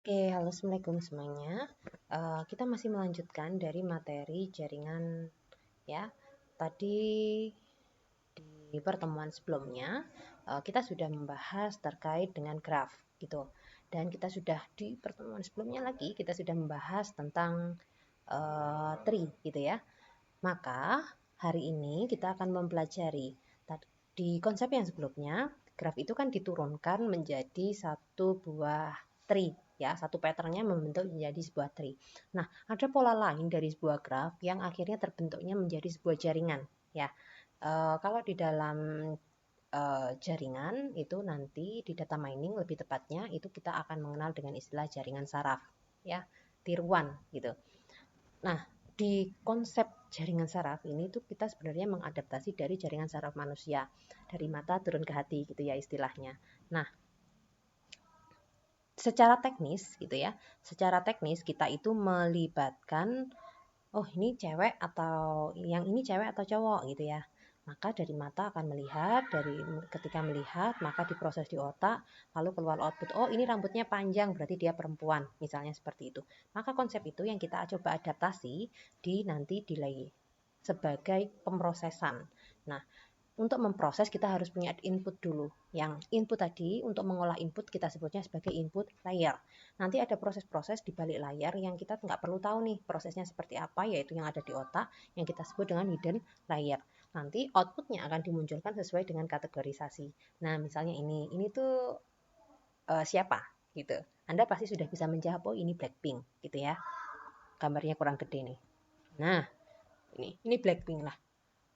Oke, halo assalamualaikum semuanya. Kita masih melanjutkan dari materi jaringan ya. Tadi di pertemuan sebelumnya kita sudah membahas terkait dengan graf gitu. Dan kita sudah di pertemuan sebelumnya lagi kita sudah membahas tentang tree gitu ya. Maka hari ini kita akan mempelajari di konsep yang sebelumnya, graf itu kan diturunkan menjadi satu buah tree ya, satu patternnya membentuk menjadi sebuah tree. Nah, ada pola lain dari sebuah graf yang akhirnya terbentuknya menjadi sebuah jaringan ya. Kalau di dalam jaringan itu nanti di data mining lebih tepatnya itu kita akan mengenal dengan istilah jaringan saraf ya, tiruan gitu. Nah, di konsep jaringan saraf ini tuh kita sebenarnya mengadaptasi dari jaringan saraf manusia, dari mata turun ke hati gitu ya istilahnya. Nah, secara teknis gitu ya, secara teknis kita itu melibatkan, oh ini cewek atau yang ini cewek atau cowok gitu ya. Maka dari mata akan melihat, dari ketika melihat maka diproses di otak, lalu keluar output, oh ini rambutnya panjang berarti dia perempuan, misalnya seperti itu. Maka konsep itu yang kita coba adaptasi di nanti delay sebagai pemrosesan. Nah, untuk memproses kita harus punya input dulu. Yang input tadi untuk mengolah input kita sebutnya sebagai input layer. Nanti ada proses-proses di balik layar yang kita nggak perlu tahu nih prosesnya seperti apa, yaitu yang ada di otak yang kita sebut dengan hidden layer. Nanti outputnya akan dimunculkan sesuai dengan kategorisasi. Nah, misalnya ini tuh siapa gitu. Anda pasti sudah bisa menjawab, oh ini Blackpink gitu ya. Gambarnya kurang gede nih. Nah, ini Blackpink lah.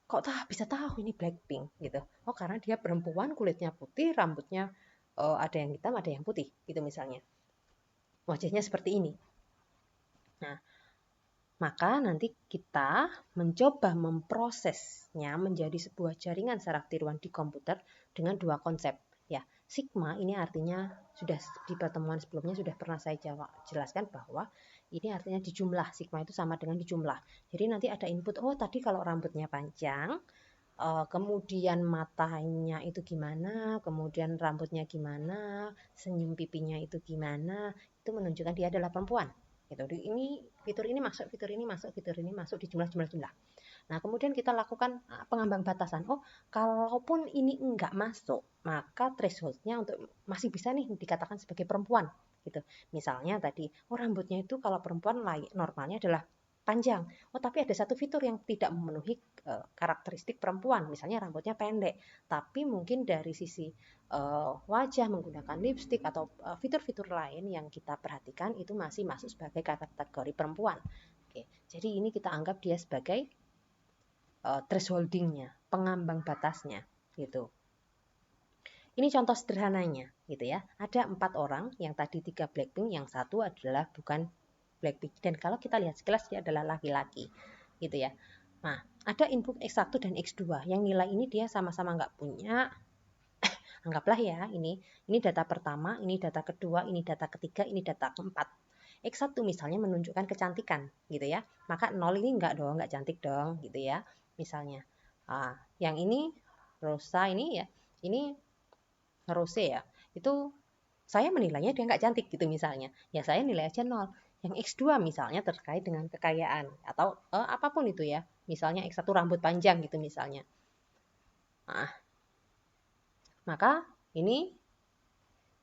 Kok bisa tahu ini Blackpink gitu? Oh karena dia perempuan, kulitnya putih, rambutnya ada yang hitam, ada yang putih gitu misalnya. Wajahnya seperti ini. Nah, maka nanti kita mencoba memprosesnya menjadi sebuah jaringan saraf tiruan di komputer dengan dua konsep. Ya, sigma ini artinya sudah di pertemuan sebelumnya sudah pernah saya jelaskan bahwa ini artinya dijumlah. Sigma itu sama dengan dijumlah. Jadi nanti ada input, oh tadi kalau rambutnya panjang, kemudian matanya itu gimana, kemudian rambutnya gimana, senyum pipinya itu gimana, itu menunjukkan dia adalah perempuan. Gitu. Ini fitur ini masuk, fitur ini masuk, fitur ini masuk di jumlah-jumlah. Nah, kemudian kita lakukan pengambang batasan. Oh, kalaupun ini enggak masuk, maka thresholdnya untuk masih bisa nih dikatakan sebagai perempuan. Gitu. Misalnya tadi, oh rambutnya itu kalau perempuan normalnya adalah panjang. Oh, tapi ada satu fitur yang tidak memenuhi karakteristik perempuan, misalnya rambutnya pendek. Tapi mungkin dari sisi wajah menggunakan lipstick atau fitur-fitur lain yang kita perhatikan itu masih masuk sebagai kategori perempuan. Oke, jadi ini kita anggap dia sebagai thresholdingnya, pengambang batasnya, gitu. Ini contoh sederhananya, gitu ya. Ada 4 orang, yang tadi 3 Blackpink, yang satu adalah bukan Blackpink. Dan kalau kita lihat sekilas dia adalah laki-laki, gitu ya. Nah, ada input X1 dan X2, yang nilai ini dia sama-sama nggak punya. Anggaplah ya, ini data pertama, ini data kedua, ini data ketiga, ini data keempat. X1 misalnya menunjukkan kecantikan, gitu ya. Maka 0 ini enggak dong, enggak cantik dong, gitu ya. Misalnya. Yang ini Rosa ini ya, ini Rose ya. Itu saya menilainya dia enggak cantik gitu misalnya. Ya saya nilai aja 0. Yang X2 misalnya terkait dengan kekayaan atau apapun itu ya. Misalnya X1 rambut panjang gitu misalnya. Nah, maka ini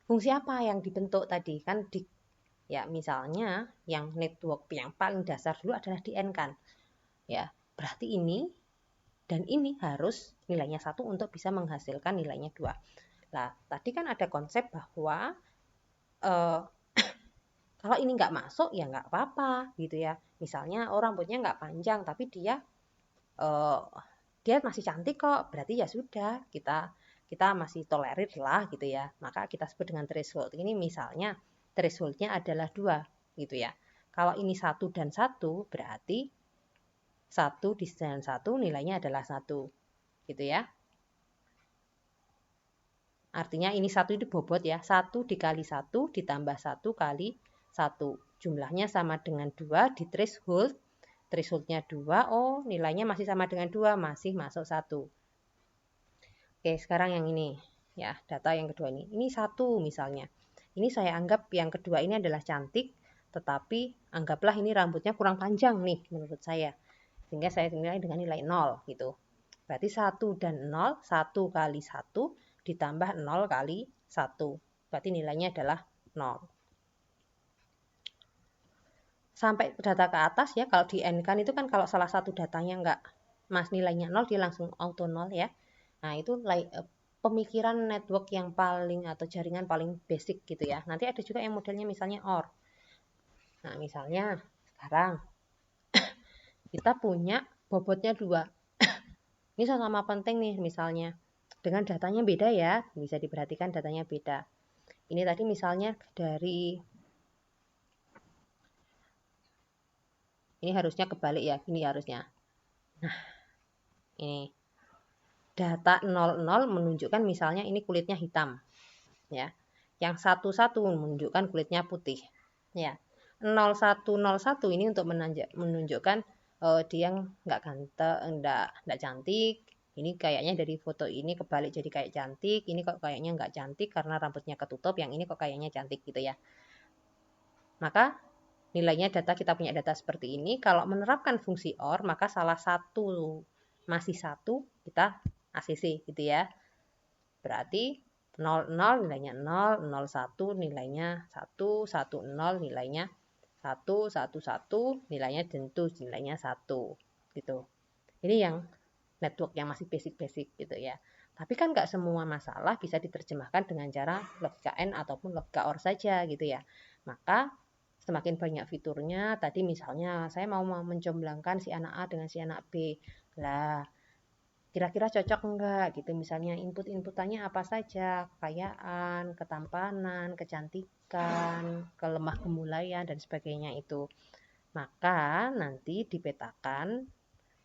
fungsi apa yang dibentuk tadi kan ya misalnya yang network yang paling dasar dulu adalah di N kan ya berarti ini dan ini harus nilainya 1 untuk bisa menghasilkan nilainya 2. Nah tadi kan ada konsep bahwa eh, kalau ini nggak masuk ya nggak apa-apa gitu ya, misalnya orang rambutnya nggak panjang tapi eh, dia masih cantik kok, berarti ya sudah kita kita masih tolerir lah gitu ya, maka kita sebut dengan threshold. Ini misalnya thresholdnya adalah 2 gitu ya. Kalau ini 1 dan 1 berarti 1 dan 1 nilainya adalah 1 gitu ya. Artinya ini 1 itu bobot ya, 1 dikali 1 ditambah 1 kali 1. Jumlahnya sama dengan 2 di threshold. Thresholdnya 2, oh nilainya masih sama dengan 2, masih masuk 1. Oke, sekarang yang ini. Ya, data yang kedua ini. Ini 1 misalnya. Ini saya anggap yang kedua ini adalah cantik, tetapi anggaplah ini rambutnya kurang panjang nih menurut saya. Sehingga saya nilai dengan nilai 0 gitu. Berarti 1 dan 0, 1 kali 1 ditambah 0 kali 1. Berarti nilainya adalah 0. Sampai data ke atas ya, kalau di N kan itu kan kalau salah satu datanya enggak nilainya 0, dia langsung auto 0 ya. Nah, itu pemikiran network yang paling atau jaringan paling basic gitu ya. Nanti ada juga yang modelnya misalnya OR. Nah, misalnya sekarang kita punya bobotnya 2. Ini sama-sama penting nih misalnya. Dengan datanya beda ya, bisa diperhatikan datanya beda. Ini tadi misalnya dari, ini harusnya kebalik ya, ini harusnya. Nah, ini data 00 menunjukkan misalnya ini kulitnya hitam ya. Yang 11 menunjukkan kulitnya putih ya. 0101 ini untuk menunjukkan dia nggak ganteng, nggak cantik. Ini kayaknya dari foto ini kebalik jadi kayak cantik, ini kok kayaknya nggak cantik karena rambutnya ketutup, yang ini kok kayaknya cantik gitu ya. Maka nilainya kita punya data seperti ini. Kalau menerapkan fungsi OR, maka salah satu masih 1 kita ACC gitu ya. Berarti 00 nilainya 0, 01 nilainya 1, 10 nilainya 1, 11 nilainya tentu nilainya 1 gitu. Ini yang network yang masih basic-basic gitu ya. Tapi kan nggak semua masalah bisa diterjemahkan dengan cara logika N ataupun logika OR saja gitu ya. Maka semakin banyak fiturnya, tadi misalnya saya mau mencomblangkan si anak A dengan si anak B. Lah, kira-kira cocok enggak gitu. Misalnya inputannya apa saja, kekayaan, ketampanan, kecantikan, kelemah gemulaian dan sebagainya itu. Maka nanti dipetakan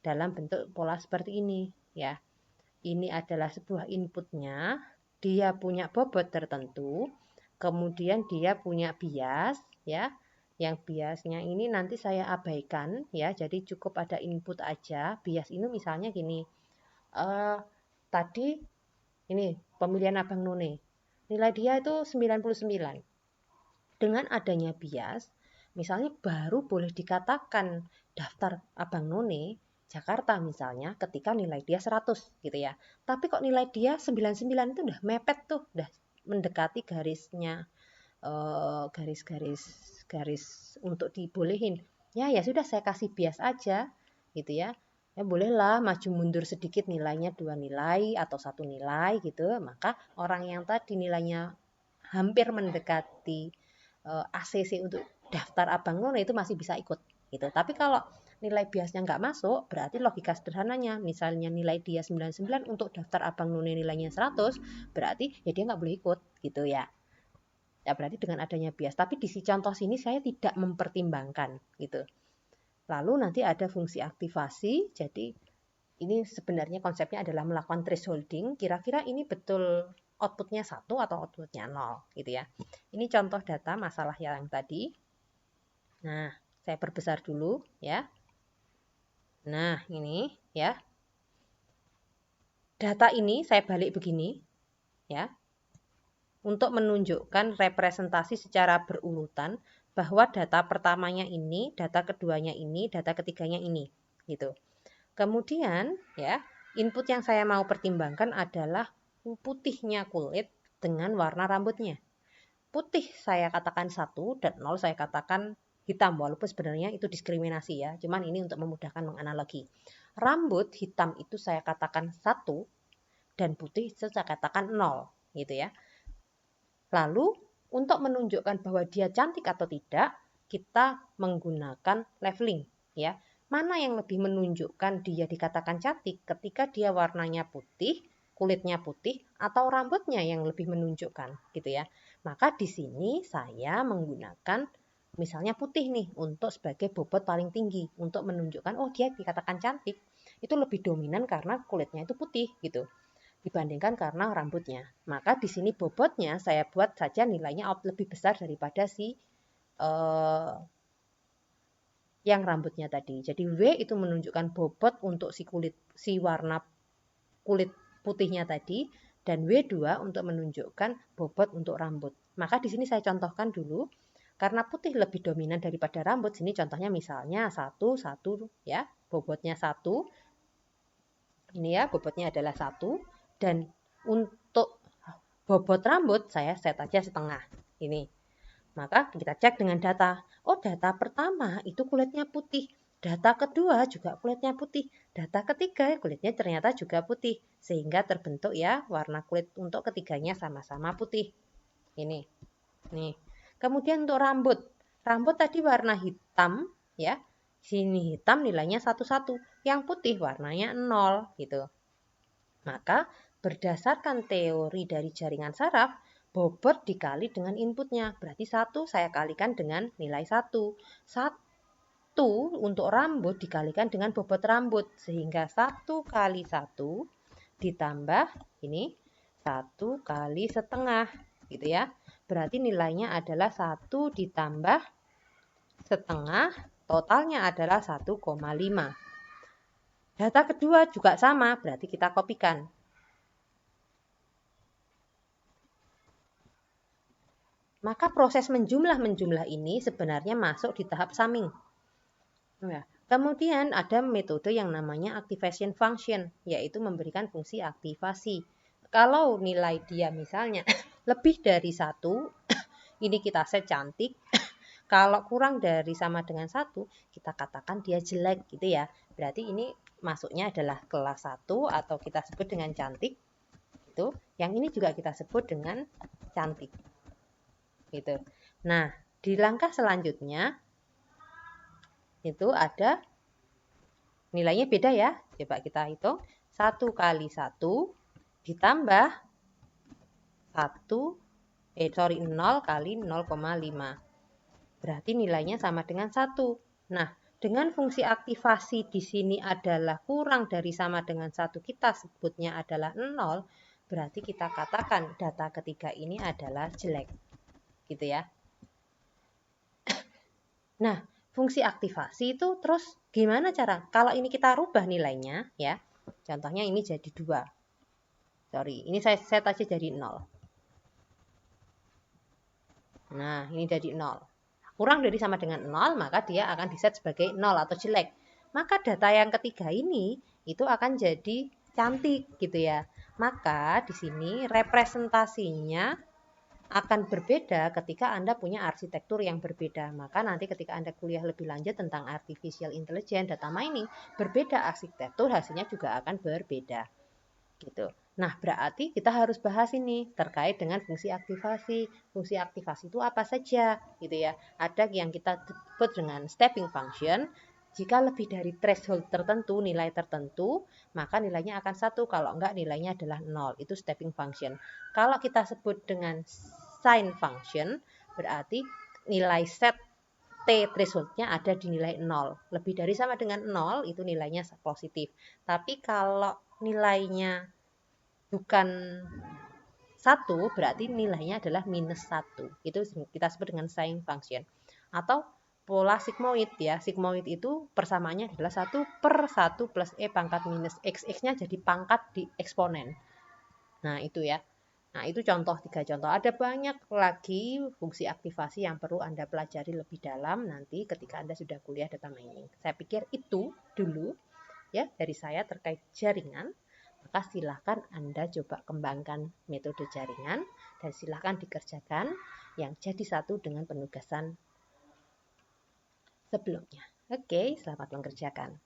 dalam bentuk pola seperti ini ya. Ini adalah sebuah inputnya, dia punya bobot tertentu, kemudian dia punya bias ya. Yang biasnya ini nanti saya abaikan ya, jadi cukup ada input aja. Bias ini misalnya gini, tadi ini pemilihan Abang None, nilai dia itu 99. Dengan adanya bias, misalnya baru boleh dikatakan daftar Abang None Jakarta misalnya ketika nilai dia 100 gitu ya. Tapi kok nilai dia 99 itu udah mepet tuh, udah mendekati garisnya, garis untuk dibolehin. Ya sudah saya kasih bias aja gitu ya. Ya bolehlah maju mundur sedikit nilainya 2 nilai atau 1 nilai gitu. Maka orang yang tadi nilainya hampir mendekati ACC untuk daftar Abang None itu masih bisa ikut gitu. Tapi kalau nilai biasnya nggak masuk, berarti logika sederhananya, misalnya nilai dia 99 untuk daftar Abang None nilainya 100, berarti ya dia nggak boleh ikut gitu ya. Ya berarti dengan adanya bias. Tapi di si contoh sini saya tidak mempertimbangkan gitu. Lalu nanti ada fungsi aktivasi, jadi ini sebenarnya konsepnya adalah melakukan thresholding, kira-kira ini betul outputnya 1 atau outputnya 0 gitu ya. Ini contoh data masalah yang tadi. Nah, saya perbesar dulu ya. Nah, ini ya. Data ini saya balik begini ya. Untuk menunjukkan representasi secara berurutan bahwa data pertamanya ini, data keduanya ini, data ketiganya ini gitu. Kemudian ya, input yang saya mau pertimbangkan adalah putihnya kulit dengan warna rambutnya. Putih saya katakan 1 dan 0 saya katakan hitam, walaupun sebenarnya itu diskriminasi ya, cuman ini untuk memudahkan menganalogi. Rambut hitam itu saya katakan 1 dan putih itu saya katakan 0 gitu ya. Lalu untuk menunjukkan bahwa dia cantik atau tidak, kita menggunakan leveling ya. Mana yang lebih menunjukkan dia dikatakan cantik ketika dia warnanya putih, kulitnya putih, atau rambutnya yang lebih menunjukkan gitu ya. Maka di sini saya menggunakan misalnya putih nih untuk sebagai bobot paling tinggi untuk menunjukkan oh dia dikatakan cantik. Itu lebih dominan karena kulitnya itu putih gitu dibandingkan karena rambutnya. Maka di sini bobotnya saya buat saja nilainya lebih besar daripada si yang rambutnya tadi. Jadi W itu menunjukkan bobot untuk si warna kulit putihnya tadi, dan W2 untuk menunjukkan bobot untuk rambut Maka di sini saya contohkan dulu, karena putih lebih dominan daripada rambut, sini contohnya misalnya 1, 1 ya, bobotnya 1. Ini ya, bobotnya adalah 1. Dan untuk bobot rambut, saya set aja setengah. Ini. Maka kita cek dengan data. Oh, data pertama itu kulitnya putih. Data kedua juga kulitnya putih. Data ketiga kulitnya ternyata juga putih. Sehingga terbentuk ya warna kulit untuk ketiganya sama-sama putih. Ini. Nih. Kemudian untuk rambut. Rambut tadi warna hitam ya. Sini hitam nilainya 1,1. Yang putih warnanya 0 gitu. Maka berdasarkan teori dari jaringan saraf, bobot dikali dengan inputnya. Berarti 1 saya kalikan dengan nilai 1. 1 untuk rambut dikalikan dengan bobot rambut. Sehingga 1 kali 1 ditambah ini 1 kali setengah. Gitu ya. Berarti nilainya adalah 1 ditambah setengah. Totalnya adalah 1,5. Data kedua juga sama. Berarti kita kopikan. Maka proses menjumlah ini sebenarnya masuk di tahap summing. Nah, kemudian ada metode yang namanya activation function, yaitu memberikan fungsi aktivasi. Kalau nilai dia misalnya lebih dari 1, ini kita set cantik. Kalau kurang dari sama dengan 1, kita katakan dia jelek gitu ya. Berarti ini masuknya adalah kelas 1 atau kita sebut dengan cantik. Itu. Yang ini juga kita sebut dengan cantik. Gitu. Nah, di langkah selanjutnya itu ada nilainya beda ya. Coba kita hitung. 1 kali 1 ditambah 0 kali 0,5. Berarti nilainya sama dengan 1. Nah, dengan fungsi aktivasi di sini adalah kurang dari sama dengan 1, kita sebutnya adalah 0. Berarti kita katakan data ketiga ini adalah jelek. Gitu ya. Nah, fungsi aktivasi itu terus gimana cara? Kalau ini kita rubah nilainya ya. Contohnya ini jadi 2. Sorry, ini saya set aja jadi 0. Nah, ini jadi 0. Kurang dari sama dengan 0, maka dia akan diset sebagai 0 atau jelek. Maka data yang ketiga ini itu akan jadi cantik gitu ya. Maka di sini representasinya akan berbeda ketika Anda punya arsitektur yang berbeda. Maka nanti ketika Anda kuliah lebih lanjut tentang artificial intelligence, data mining, berbeda arsitektur, hasilnya juga akan berbeda. Gitu. Nah, berarti kita harus bahas ini terkait dengan fungsi aktivasi. Fungsi aktivasi itu apa saja, gitu ya. Ada yang kita sebut dengan stepping function. Jika lebih dari threshold tertentu, nilai tertentu, maka nilainya akan 1. Kalau enggak, nilainya adalah 0. Itu stepping function. Kalau kita sebut dengan sign function, berarti nilai set T thresholdnya ada di nilai 0. Lebih dari sama dengan 0, itu nilainya positif. Tapi kalau nilainya bukan 1, berarti nilainya adalah minus 1. Itu kita sebut dengan sign function. Atau pola sigmoid ya. Sigmoid itu persamaannya adalah 1/1 plus E pangkat minus X. X-nya jadi pangkat di eksponen. Nah, itu ya. Nah, itu contoh 3 contoh. Ada banyak lagi fungsi aktivasi yang perlu Anda pelajari lebih dalam nanti ketika Anda sudah kuliah data mining. Saya pikir itu dulu ya dari saya terkait jaringan. Maka silahkan Anda coba kembangkan metode jaringan dan silahkan dikerjakan yang jadi satu dengan penugasan sebelumnya. Oke, selamat mengerjakan.